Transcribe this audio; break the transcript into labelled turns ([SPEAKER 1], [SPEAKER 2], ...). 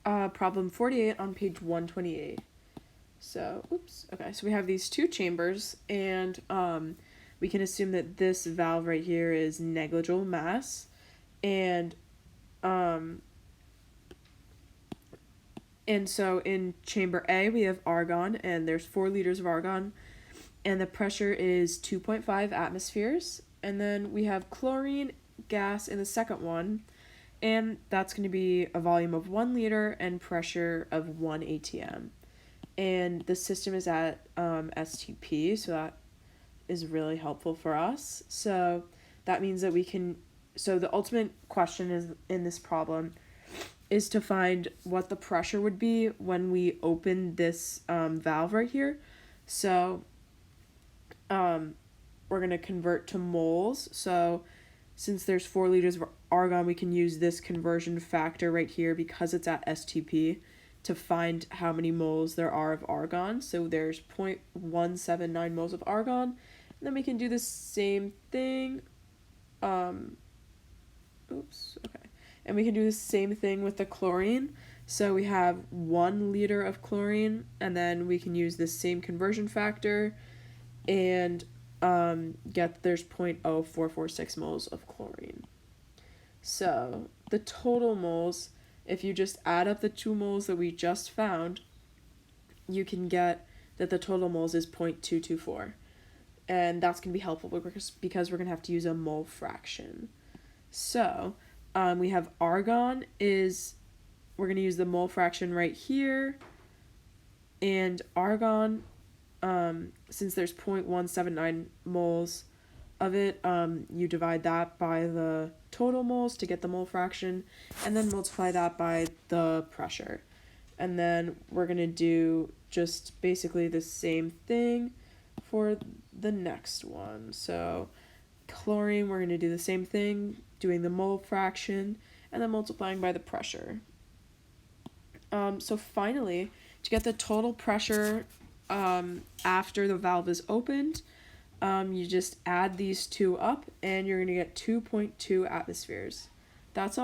[SPEAKER 1] problem 48 on page 128. So, oops. Okay, so we have these two chambers, and we can assume that this valve right here is negligible mass, and so in chamber A we have argon, and there's 4 liters of argon, and the pressure is 2.5 atmospheres. And then we have chlorine gas in the second one, and that's going to be a volume of 1 liter and pressure of 1 atm. And the system is at STP, so that is really helpful for us. So that means that we can, so the ultimate question is in this problem is to find what the pressure would be when we open this valve right here. So we're going to convert to moles. So since there's 4 liters of argon, we can use this conversion factor right here because it's at STP to find how many moles there are of argon. So there's 0.179 moles of argon. And then we can do the same thing. And we can do the same thing with the chlorine. So we have 1 liter of chlorine, and then we can use this same conversion factor and get there's 0.0446 moles of chlorine. So the total moles, if you just add up the 2 moles that we just found, you can get that the total moles is 0.224. And that's going to be helpful because we're going to have to use a mole fraction. So we have argon we're going to use the mole fraction right here. And argon, since there's 0.179 moles of it, you divide that by the total moles to get the mole fraction, and then multiply that by the pressure. And then we're going to do just basically the same thing for the next one. So chlorine, we're going to do the same thing, doing the mole fraction, and then multiplying by the pressure. So finally, to get the total pressure after the valve is opened, you just add these two up, and you're going to get 2.2 atmospheres. That's all.